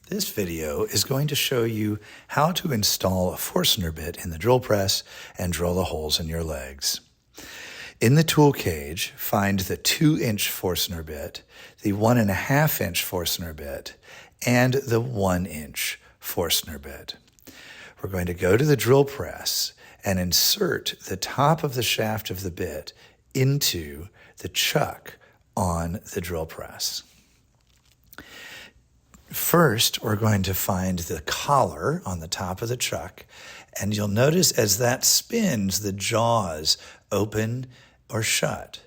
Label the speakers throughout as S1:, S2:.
S1: This video is going to show you how to install a Forstner bit in the drill press and drill the holes in your legs. In the tool cage, find the 2-inch Forstner bit, the 1.5-inch Forstner bit, and the 1-inch Forstner bit. We're going to go to the drill press and insert the top of the shaft of the bit into the chuck on the drill press. First, we're going to find the collar on the top of the chuck, and you'll notice as that spins, the jaws open or shut.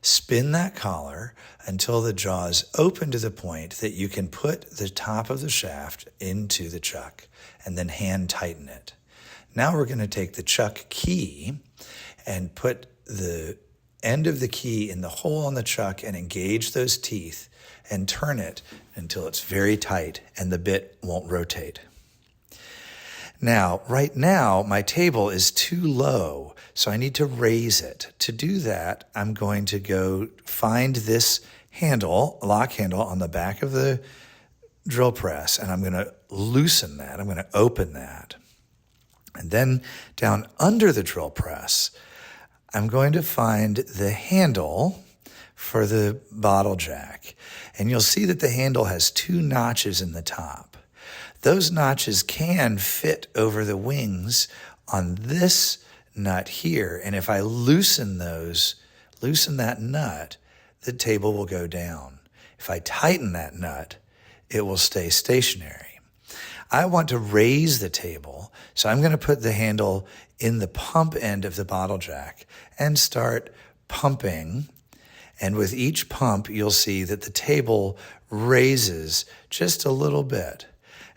S1: Spin that collar until the jaws open to the point that you can put the top of the shaft into the chuck and then hand tighten it. Now we're going to take the chuck key and put the end of the key in the hole on the chuck and engage those teeth and turn it until it's very tight and the bit won't rotate. Now, right now, my table is too low, so I need to raise it. To do that, I'm going to go find this handle, lock handle on the back of the drill press, and I'm going to loosen that. I'm going to open that. And then down under the drill press, I'm going to find the handle for the bottle jack. And you'll see that the handle has 2 notches in the top. Those notches can fit over the wings on this nut here. And if I loosen that nut, the table will go down. If I tighten that nut, it will stay stationary. I want to raise the table, so I'm going to put the handle in the pump end of the bottle jack and start pumping. And with each pump, you'll see that the table raises just a little bit.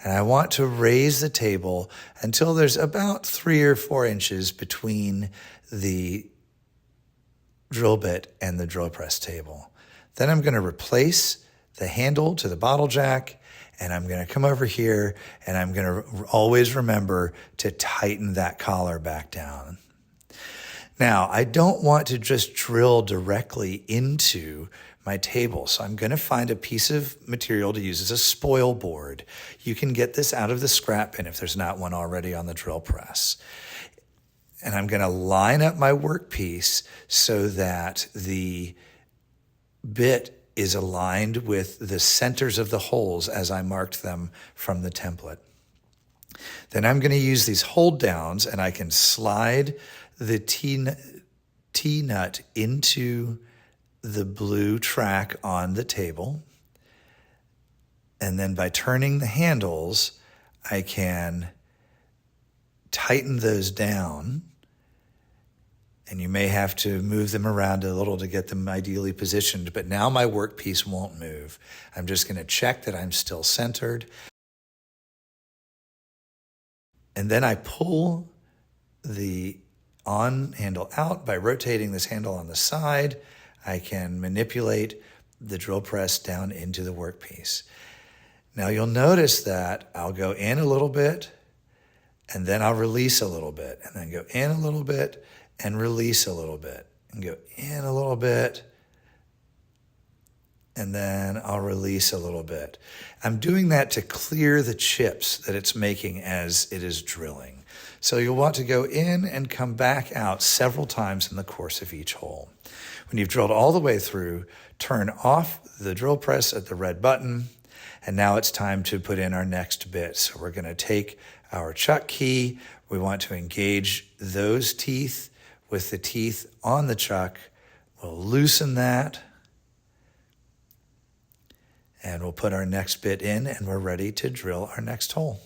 S1: And I want to raise the table until there's about 3 or 4 inches between the drill bit and the drill press table. Then I'm going to replace the handle to the bottle jack, and I'm going to come over here, and I'm going to always remember to tighten that collar back down. Now, I don't want to just drill directly into my table, so I'm going to find a piece of material to use as a spoil board. You can get this out of the scrap bin if there's not one already on the drill press. And I'm going to line up my workpiece so that the bit is aligned with the centers of the holes as I marked them from the template. Then I'm going to use these hold downs, and I can slide the T-nut into the blue track on the table. And then by turning the handles, I can tighten those down. And you may have to move them around a little to get them ideally positioned. But now my workpiece won't move. I'm just going to check that I'm still centered. And then I pull the on handle out by rotating this handle on the side. I can manipulate the drill press down into the workpiece. Now you'll notice that I'll go in a little bit, and then I'll release a little bit, and then go in a little bit and release a little bit, and go in a little bit, and then I'll release a little bit. I'm doing that to clear the chips that it's making as it is drilling. So you'll want to go in and come back out several times in the course of each hole. When you've drilled all the way through, turn off the drill press at the red button, and now it's time to put in our next bit. So we're going to take our chuck key. We want to engage those teeth with the teeth on the chuck. We'll loosen that, and we'll put our next bit in, and we're ready to drill our next hole.